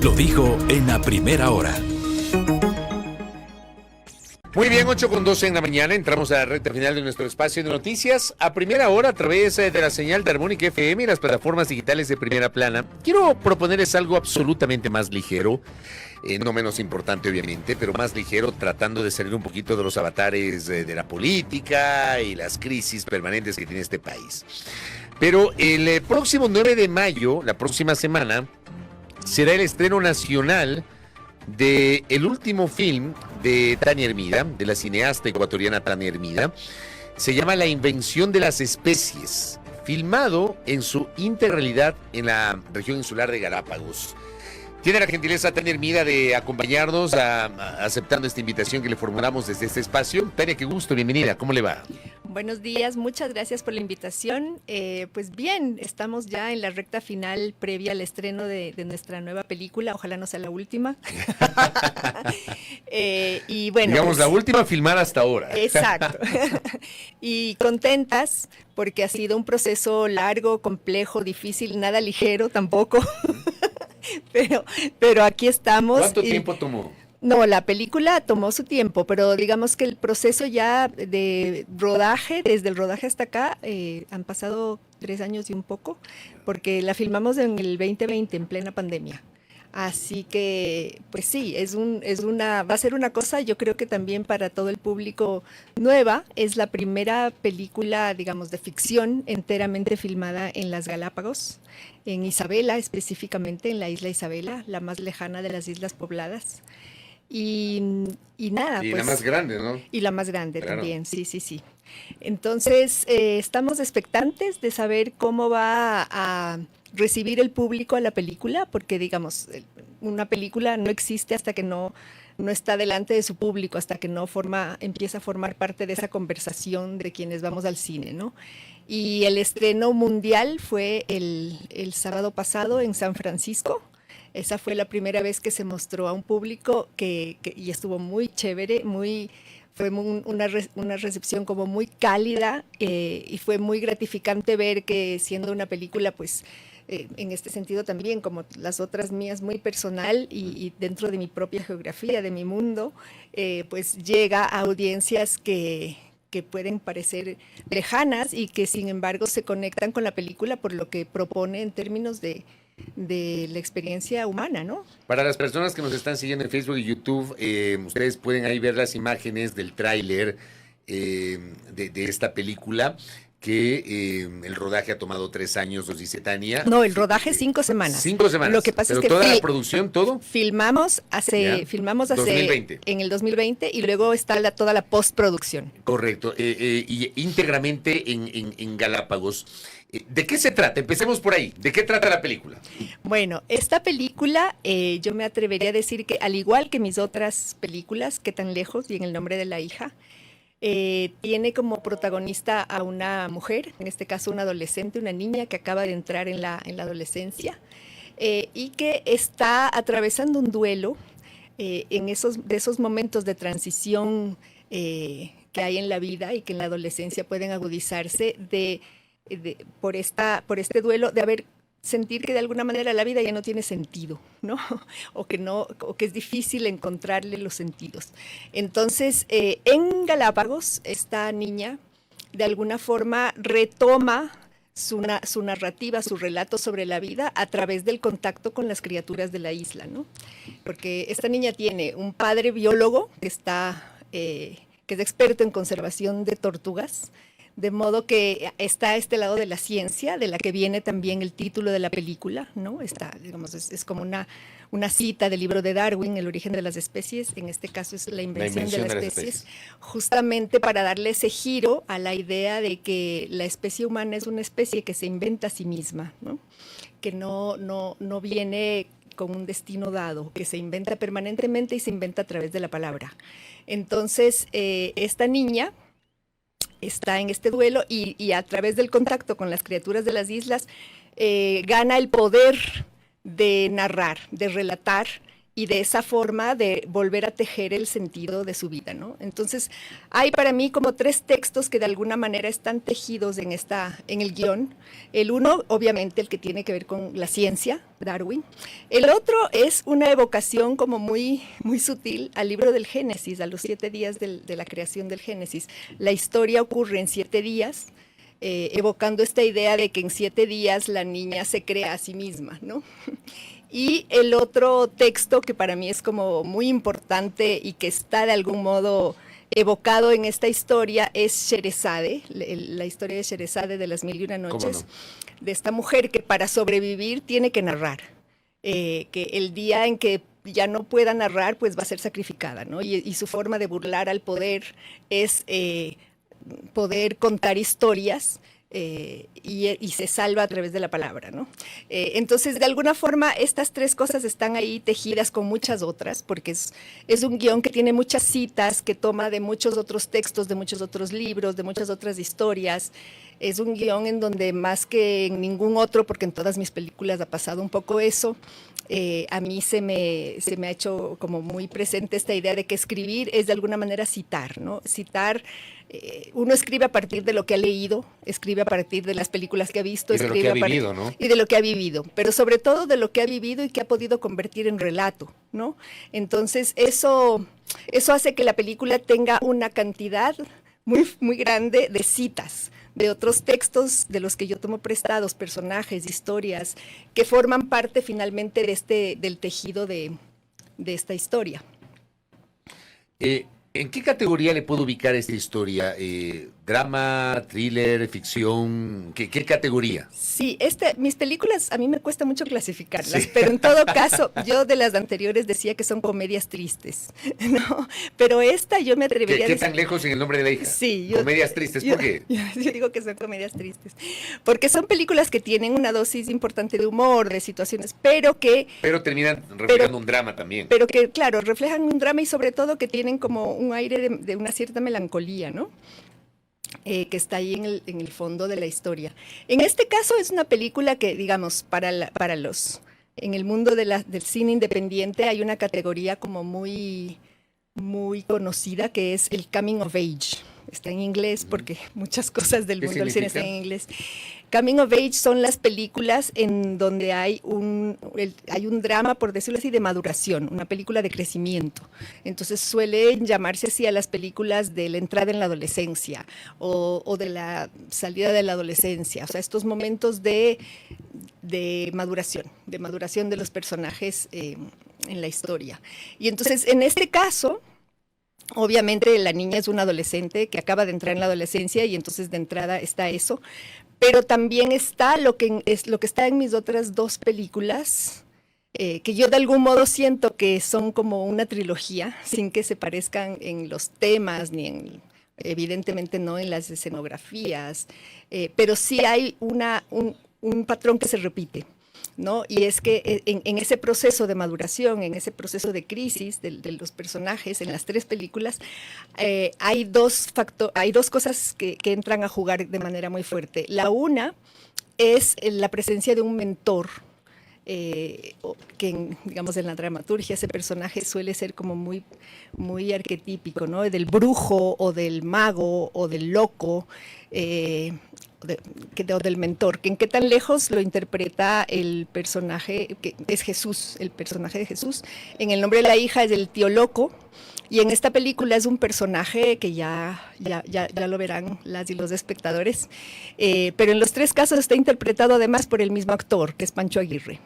Lo dijo en la primera hora. Muy bien, 8:12 en la mañana, entramos a la recta final de nuestro espacio de noticias a primera hora a través de la señal de Armónica FM y las plataformas digitales de Primera Plana. Quiero proponerles algo absolutamente más ligero, no menos importante obviamente, pero más ligero, tratando de salir un poquito de los avatares de la política y las crisis permanentes que tiene este país. Pero el próximo 9 de mayo, la próxima semana, será el estreno nacional de el último film de Tania Hermida, de la cineasta ecuatoriana Tania Hermida. Se llama La invención de las especies, filmado en su integralidad en la región insular de Galápagos. Tiene la gentileza Tania Hermida de acompañarnos aceptando esta invitación que le formulamos desde este espacio. Tania, qué gusto, bienvenida, ¿cómo le va? Buenos días, muchas gracias por la invitación. Pues bien, estamos ya en la recta final previa al estreno de nuestra nueva película, ojalá no sea la última. Y bueno, digamos, pues, la última filmada hasta ahora. Exacto. Y contentas porque ha sido un proceso largo, complejo, difícil, nada ligero tampoco. Pero aquí estamos. ¿Cuánto tiempo tomó? No, la película tomó su tiempo, pero digamos que el proceso ya de rodaje, desde el rodaje hasta acá, han pasado 3 años y un poco, porque la filmamos en el 2020, en plena pandemia. Así que, pues sí, va a ser una cosa, yo creo que también para todo el público nueva. Es la primera película, digamos, de ficción enteramente filmada en las Galápagos, en Isabela específicamente, en la isla Isabela, la más lejana de las islas pobladas. Y nada, y pues, la más grande, ¿no? Y la más grande, claro, también, sí. Entonces, estamos expectantes de saber cómo va a recibir el público a la película, porque digamos, una película no existe hasta que no está delante de su público, hasta que no empieza a formar parte de esa conversación de quienes vamos al cine, ¿no? Y el estreno mundial fue el sábado pasado en San Francisco. Esa fue la primera vez que se mostró a un público y estuvo muy chévere, fue una recepción como muy cálida, y fue muy gratificante ver que, siendo una película, pues, en este sentido también, como las otras mías, muy personal y dentro de mi propia geografía, de mi mundo, pues llega a audiencias que pueden parecer lejanas y que sin embargo se conectan con la película por lo que propone en términos de la experiencia humana, ¿no? Para las personas que nos están siguiendo en Facebook y YouTube, ustedes pueden ahí ver las imágenes del tráiler de esta película, que el rodaje ha tomado 3 años, nos dice Tania. No, el rodaje 5 semanas. 5 semanas. Lo que pasa pero es que toda la producción, todo. Filmamos hace 2020. En el 2020, y luego está toda la postproducción. Correcto, y íntegramente en Galápagos. ¿De qué se trata? Empecemos por ahí. ¿De qué trata la película? Bueno, esta película, yo me atrevería a decir que, al igual que mis otras películas, ¿Qué tan lejos? Y En el nombre de la hija, tiene como protagonista a una mujer, en este caso una adolescente, una niña que acaba de entrar en la adolescencia, y que está atravesando un duelo de esos momentos de transición que hay en la vida y que en la adolescencia pueden agudizarse por este duelo de sentir que de alguna manera la vida ya no tiene sentido, ¿no? O que es difícil encontrarle los sentidos. Entonces, en Galápagos, esta niña de alguna forma retoma su narrativa, su relato sobre la vida a través del contacto con las criaturas de la isla, ¿no? Porque esta niña tiene un padre biólogo que es experto en conservación de tortugas, de modo que está a este lado de la ciencia, de la que viene también el título de la película, ¿no? Digamos, es como una cita del libro de Darwin, El origen de las especies. En este caso es la invención de las especies, justamente para darle ese giro a la idea de que la especie humana es una especie que se inventa a sí misma, ¿no? Que no viene con un destino dado, que se inventa permanentemente y se inventa a través de la palabra. Entonces, esta niña está en este duelo y a través del contacto con las criaturas de las islas gana el poder de narrar, de relatar, y de esa forma de volver a tejer el sentido de su vida, ¿no? Entonces, hay para mí como 3 textos que de alguna manera están tejidos en el guión. El uno, obviamente, el que tiene que ver con la ciencia, Darwin. El otro es una evocación como muy, muy sutil al libro del Génesis, a los 7 días de la creación del Génesis. La historia ocurre en 7 días, evocando esta idea de que en 7 días la niña se crea a sí misma, ¿no? Y el otro texto que para mí es como muy importante y que está de algún modo evocado en esta historia es Sherezade, la historia de Sherezade de las 1001 noches, de esta mujer que para sobrevivir tiene que narrar, que el día en que ya no pueda narrar pues va a ser sacrificada, ¿no? Y su forma de burlar al poder es poder contar historias. Y se salva a través de la palabra, ¿no? Entonces, de alguna forma, estas 3 cosas están ahí tejidas con muchas otras, porque es un guión que tiene muchas citas, que toma de muchos otros textos, de muchos otros libros, de muchas otras historias. Es un guión en donde más que en ningún otro, porque en todas mis películas ha pasado un poco eso, a mí se me ha hecho como muy presente esta idea de que escribir es de alguna manera citar, ¿no? Citar, uno escribe a partir de lo que ha leído, escribe a partir de las películas que ha visto, y de lo que ha vivido, ¿no? Y de lo que ha vivido, pero sobre todo de lo que ha vivido y que ha podido convertir en relato, ¿no? Entonces eso hace que la película tenga una cantidad muy, muy grande de citas, de otros textos de los que yo tomo prestados, personajes, historias, que forman parte finalmente del tejido de esta historia. ¿En qué categoría le puedo ubicar esta historia? ¿Drama, thriller, ficción? ¿Qué categoría? Sí, mis películas a mí me cuesta mucho clasificarlas, sí. Pero en todo caso, yo de las anteriores decía que son comedias tristes, ¿no? Pero esta yo me atrevería a decir... ¿Qué tan lejos en el nombre de la hija? Sí. Comedias tristes, ¿por qué? Yo digo que son comedias tristes, porque son películas que tienen una dosis importante de humor, de situaciones, pero terminan reflejando un drama también. Pero que, claro, reflejan un drama y sobre todo que tienen como un aire de una cierta melancolía, ¿no? Que está ahí en el fondo de la historia. En este caso es una película que, digamos, en el mundo del cine independiente hay una categoría como muy, muy conocida que es el coming of age. Está en inglés porque muchas cosas del mundo del cine están en inglés. Coming of age son las películas en donde hay un drama, por decirlo así, de maduración, una película de crecimiento. Entonces suelen llamarse así a las películas de la entrada en la adolescencia o de la salida de la adolescencia. O sea, estos momentos de maduración de los personajes en la historia. Y entonces, en este caso... Obviamente la niña es una adolescente que acaba de entrar en la adolescencia y entonces de entrada está eso, pero también está lo que está en mis otras 2 películas, que yo de algún modo siento que son como una trilogía, sin que se parezcan en los temas evidentemente no en las escenografías, pero sí hay un patrón que se repite, ¿no? Y es que en ese proceso de maduración, en ese proceso de crisis de los personajes en las 3 películas, hay dos cosas que entran a jugar de manera muy fuerte. La una es la presencia de un mentor, que digamos en la dramaturgia ese personaje suele ser como muy, muy arquetípico, ¿no? Del brujo o del mago o del loco, o del mentor, que en qué tan lejos lo interpreta el personaje que es Jesús, el personaje de Jesús. En El nombre de la hija es el tío loco, y en esta película es un personaje que ya lo verán las y los espectadores, pero en los 3 casos está interpretado además por el mismo actor, que es Pancho Aguirre.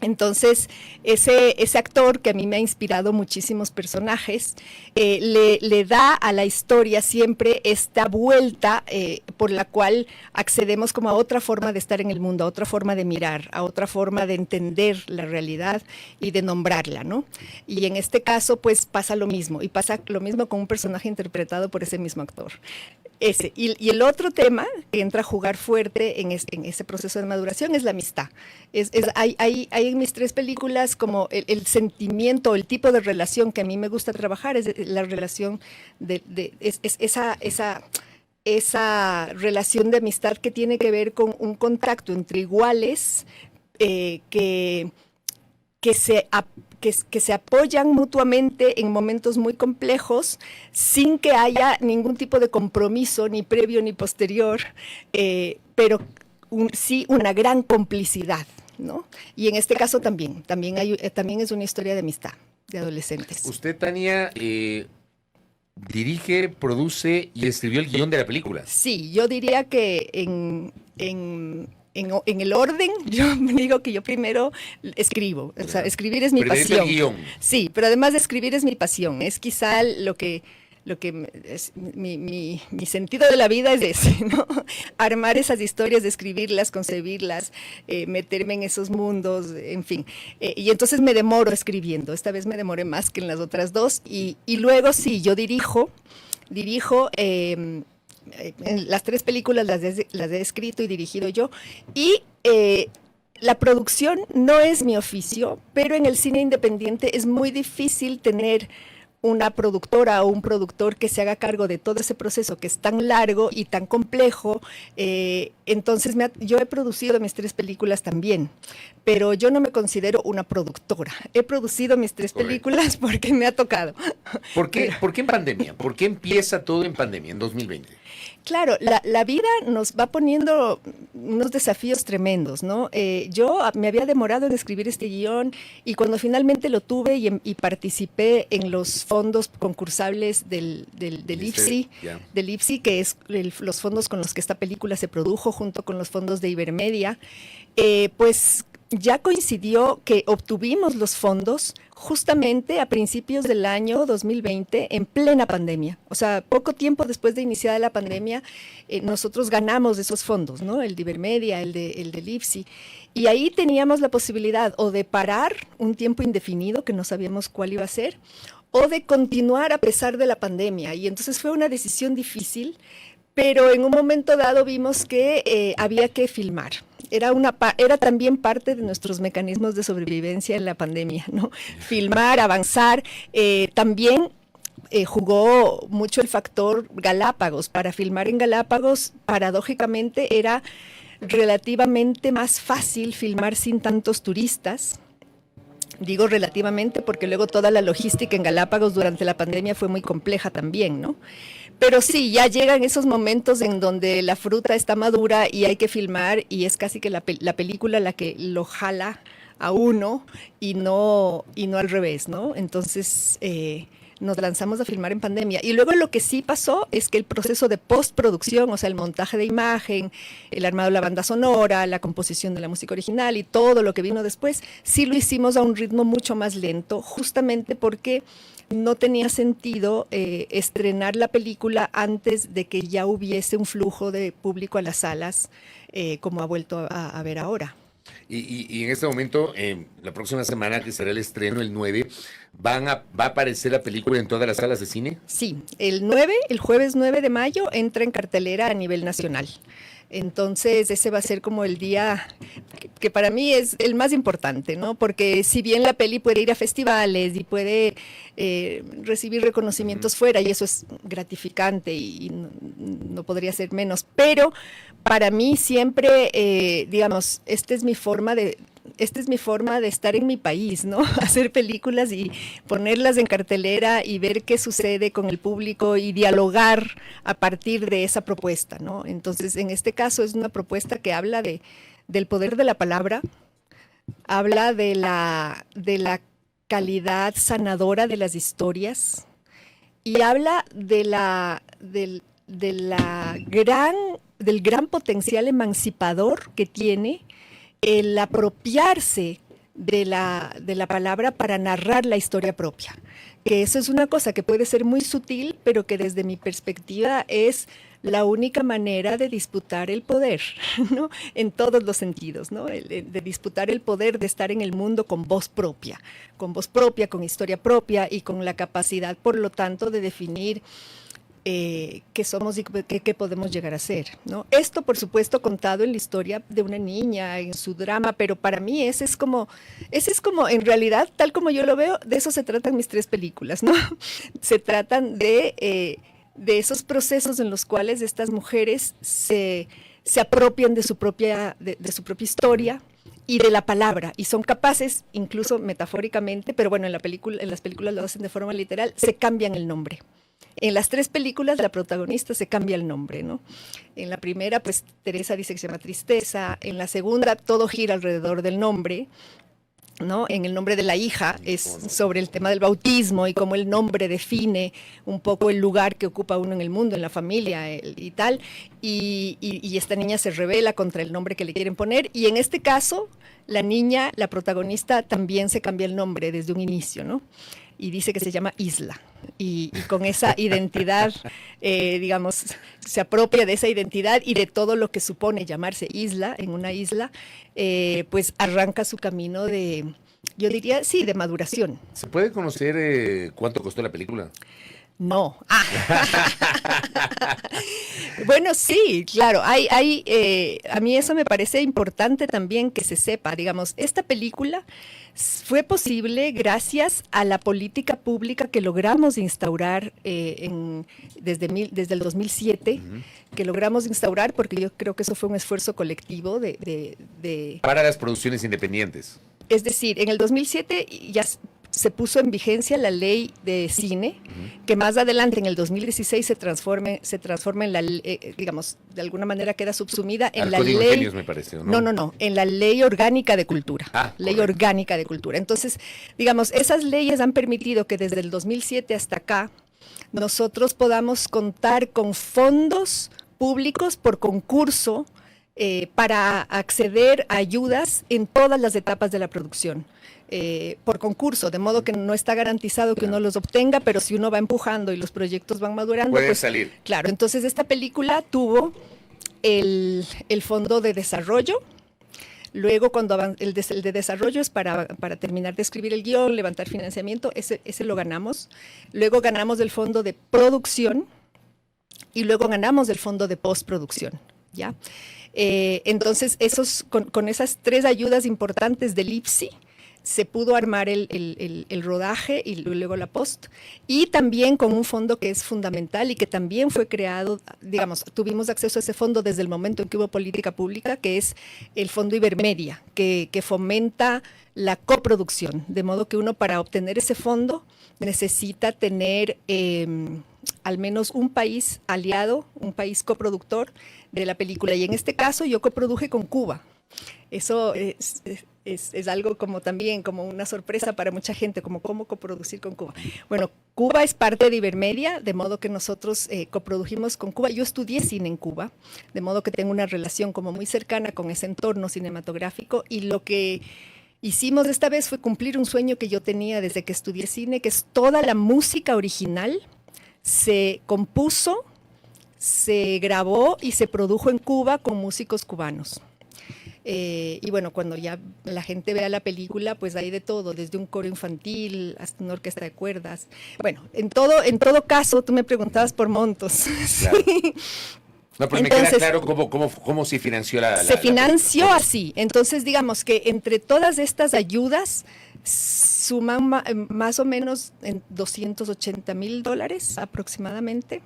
Entonces, ese actor que a mí me ha inspirado muchísimos personajes, le da a la historia siempre esta vuelta por la cual accedemos como a otra forma de estar en el mundo, a otra forma de mirar, a otra forma de entender la realidad y de nombrarla, ¿no? Y en este caso, pues pasa lo mismo, y pasa lo mismo con un personaje interpretado por ese mismo actor. Y el otro tema que entra a jugar fuerte en ese proceso de maduración es la amistad. Hay en mis 3 películas como el sentimiento, el tipo de relación que a mí me gusta trabajar, es la relación esa relación de amistad que tiene que ver con un contacto entre iguales que se apoyan mutuamente en momentos muy complejos sin que haya ningún tipo de compromiso, ni previo ni posterior, pero sí una gran complicidad, ¿no? Y en este caso también es una historia de amistad de adolescentes. Usted, Tania, dirige, produce y escribió el guión de la película. Sí, yo diría que en el orden, yo digo que yo primero escribo, o sea, escribir es mi Primero pasión. el guión. Sí, pero además de escribir es mi pasión, es quizá lo que es mi sentido de la vida es ese, ¿no? Armar esas historias, describirlas, concebirlas, meterme en esos mundos, en fin. Y entonces me demoro escribiendo, esta vez me demoré más que en las otras dos, y luego sí, yo dirijo en las 3 películas las he escrito y dirigido yo, y la producción no es mi oficio, pero en el cine independiente es muy difícil tener una productora o un productor que se haga cargo de todo ese proceso que es tan largo y tan complejo. Entonces yo he producido mis 3 películas también, pero yo no me considero una productora. He producido mis 3 películas porque me ha tocado. ¿Por qué en pandemia? ¿Por qué empieza todo en pandemia, en 2020? Claro, la vida nos va poniendo unos desafíos tremendos, ¿no? Yo me había demorado en escribir este guión y cuando finalmente lo tuve y participé en los fondos concursables del IFSI, que es los fondos con los que esta película se produjo junto con los fondos de Ibermedia, pues ya coincidió que obtuvimos los fondos justamente a principios del año 2020, en plena pandemia. O sea, poco tiempo después de iniciada la pandemia, nosotros ganamos esos fondos, ¿no? El de Ibermedia, el del IFSI. Y ahí teníamos la posibilidad o de parar un tiempo indefinido, que no sabíamos cuál iba a ser, o de continuar a pesar de la pandemia. Y entonces fue una decisión difícil, pero en un momento dado vimos que había que filmar. Era también parte de nuestros mecanismos de sobrevivencia en la pandemia, ¿no? Filmar, avanzar. También jugó mucho el factor Galápagos. Para filmar en Galápagos, paradójicamente, era relativamente más fácil filmar sin tantos turistas. Digo relativamente porque luego toda la logística en Galápagos durante la pandemia fue muy compleja también, ¿no? Pero sí, ya llegan esos momentos en donde la fruta está madura y hay que filmar y es casi que la película la que lo jala a uno y no al revés, ¿no? Entonces nos lanzamos a filmar en pandemia. Y luego lo que sí pasó es que el proceso de postproducción, o sea, el montaje de imagen, el armado de la banda sonora, la composición de la música original y todo lo que vino después, sí lo hicimos a un ritmo mucho más lento, justamente porque no tenía sentido estrenar la película antes de que ya hubiese un flujo de público a las salas, como ha vuelto a ver ahora. Y en este momento, la próxima semana, que será el estreno, el 9, ¿va a aparecer la película en todas las salas de cine? Sí, el jueves 9 de mayo entra en cartelera a nivel nacional. Entonces ese va a ser como el día que para mí es el más importante, ¿no? Porque si bien la peli puede ir a festivales y puede recibir reconocimientos fuera, y eso es gratificante y no podría ser menos, pero para mí siempre, digamos, esta es mi forma de estar en mi país, ¿no? Hacer películas y ponerlas en cartelera y ver qué sucede con el público y dialogar a partir de esa propuesta, ¿no? Entonces, en este caso es una propuesta que habla del poder de la palabra, habla de la calidad sanadora de las historias y habla del gran potencial emancipador que tiene el apropiarse de la palabra para narrar la historia propia. Que eso es una cosa que puede ser muy sutil, pero que desde mi perspectiva es la única manera de disputar el poder, ¿no? En todos los sentidos, ¿no? De disputar el poder de estar en el mundo con voz propia, con historia propia y con la capacidad, por lo tanto, de definir qué somos y qué podemos llegar a ser, ¿no? Esto, por supuesto, contado en la historia de una niña, en su drama, pero para mí ese es como, en realidad, tal como yo lo veo, de eso se tratan mis 3 películas, ¿no? Se tratan de esos procesos en los cuales estas mujeres se apropian de su propia historia y de la palabra, y son capaces, incluso metafóricamente, pero bueno, en las películas lo hacen de forma literal, se cambian el nombre. En las 3 películas la protagonista se cambia el nombre, ¿no? En la primera, pues Teresa dice que se llama Tristeza. En la segunda, todo gira alrededor del nombre, ¿no? En el nombre de la hija es sobre el tema del bautismo y cómo el nombre define un poco el lugar que ocupa uno en el mundo, en la familia y tal. Y esta niña se rebela contra el nombre que le quieren poner. Y en este caso, la niña, la protagonista, también se cambia el nombre desde un inicio, ¿no? Y dice que se llama Isla. Y con esa identidad, digamos, se apropia de esa identidad y de todo lo que supone llamarse Isla, en una isla, pues arranca su camino de, yo diría, sí, de maduración. ¿Se puede conocer cuánto costó la película? No. Bueno, sí, claro. A mí eso me parece importante también que se sepa. Digamos, esta película fue posible gracias a la política pública que logramos instaurar desde el 2007, que logramos instaurar, porque yo creo que eso fue un esfuerzo colectivo Para las producciones independientes. Es decir, en el 2007 ya se puso en vigencia la ley de cine, que más adelante en el 2016 se transforma en la, digamos, de alguna manera queda subsumida en la ley. Ingenios, me parece, ¿no? No, en la ley orgánica de cultura. Ley correcto. orgánica de cultura. Entonces, digamos, esas leyes han permitido que desde el 2007 hasta acá nosotros podamos contar con fondos públicos por concurso para acceder a ayudas en todas las etapas de la producción. Por concurso, de modo que no está garantizado que uno los obtenga, pero si uno va empujando y los proyectos van madurando, Puede pues salir. Claro, entonces esta película tuvo el fondo de desarrollo. Luego, cuando el de desarrollo es para terminar de escribir el guión, levantar financiamiento, ese lo ganamos. Luego ganamos el fondo de producción y luego ganamos el fondo de postproducción, ¿ya? Entonces, con esas 3 ayudas importantes del IPSI, se pudo armar el rodaje y luego la post, y también con un fondo que es fundamental y que también fue creado, digamos, tuvimos acceso a ese fondo desde el momento en que hubo política pública, que es el Fondo Ibermedia, que fomenta la coproducción, de modo que uno para obtener ese fondo necesita tener al menos un país aliado, un país coproductor de la película, y en este caso yo coproduje con Cuba. Eso es algo como también como una sorpresa para mucha gente, como cómo coproducir con Cuba. Bueno, Cuba es parte de Ibermedia, de modo que nosotros coprodujimos con Cuba. Yo estudié cine en Cuba, de modo que tengo una relación como muy cercana con ese entorno cinematográfico, y lo que hicimos esta vez fue cumplir un sueño que yo tenía desde que estudié cine, que es toda la música original se compuso, se grabó y se produjo en Cuba con músicos cubanos. Y bueno, cuando ya la gente vea la película, pues hay de todo, desde un coro infantil hasta una orquesta de cuerdas. Bueno, en todo caso, tú me preguntabas por montos. Claro. Sí. No, pero Entonces, me queda claro cómo se financió se financió película. así. Entonces, digamos que entre todas estas ayudas suman más o menos en $280,000 aproximadamente,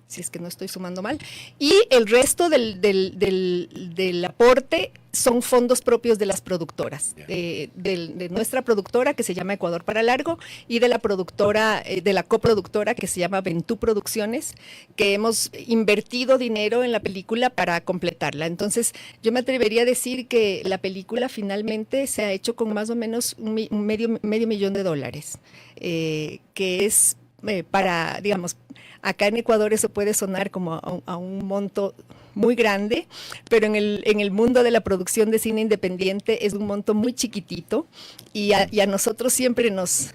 si es que no estoy sumando mal, y el resto del aporte son fondos propios de las productoras, de nuestra productora que se llama Ecuador para Largo, y de la productora, de la coproductora que se llama Ventú Producciones, que hemos invertido dinero en la película para completarla. Entonces, yo me atrevería a decir que la película finalmente se ha hecho con más o menos un medio $500,000, que es para, digamos, acá en Ecuador eso puede sonar como a un monto muy grande, pero en el mundo de la producción de cine independiente es un monto muy chiquitito, y a nosotros siempre nos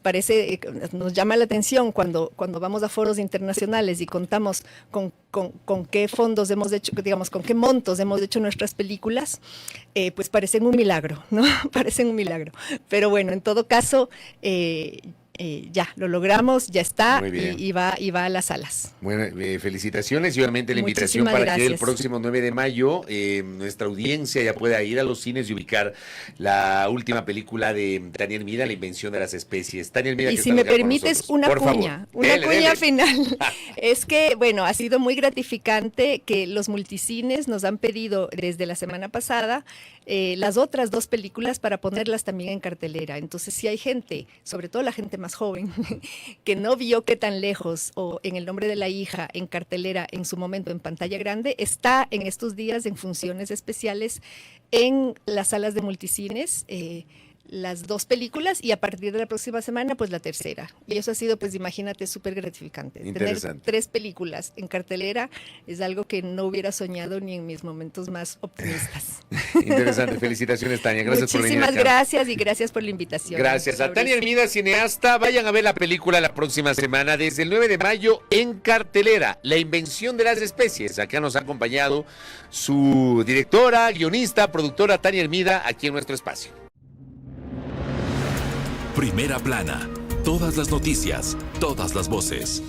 parece, nos llama la atención cuando vamos a foros internacionales y contamos con qué fondos hemos hecho, digamos, con qué montos hemos hecho nuestras películas, pues parecen un milagro, ¿no? Parecen un milagro. Pero bueno, en todo caso, ya lo logramos, ya está, y va a las salas. Bueno, felicitaciones y obviamente la invitación Muchísimas para que el gracias. próximo 9 de mayo nuestra audiencia ya pueda ir a los cines y ubicar la última película de Tania Hermida, La Invención de las Especies. Tania Hermida, Y que si está me acá con permites nosotros. una Por cuña, favor. Dele, dele. final. Es que, bueno, ha sido muy gratificante que los multicines nos han pedido desde la semana pasada las otras 2 películas para ponerlas también en cartelera. Entonces, si hay gente, sobre todo la gente más más joven, que no vio Qué tan lejos o En el nombre de la hija en cartelera en su momento en pantalla grande, está en estos días en funciones especiales en las salas de multicines, las 2 películas, y a partir de la próxima semana, pues la tercera. Y eso ha sido, pues imagínate, súper gratificante. Tener 3 películas en cartelera es algo que no hubiera soñado ni en mis momentos más optimistas. Interesante. Felicitaciones, Tania. Gracias por venir acá. Muchísimas gracias y gracias por la invitación. Gracias a Tania Hermida, cineasta. Vayan a ver la película la próxima semana, desde el 9 de mayo en cartelera. La invención de las especies. Acá nos ha acompañado su directora, guionista, productora Tania Hermida, aquí en nuestro espacio. Primera plana. Todas las noticias, todas las voces.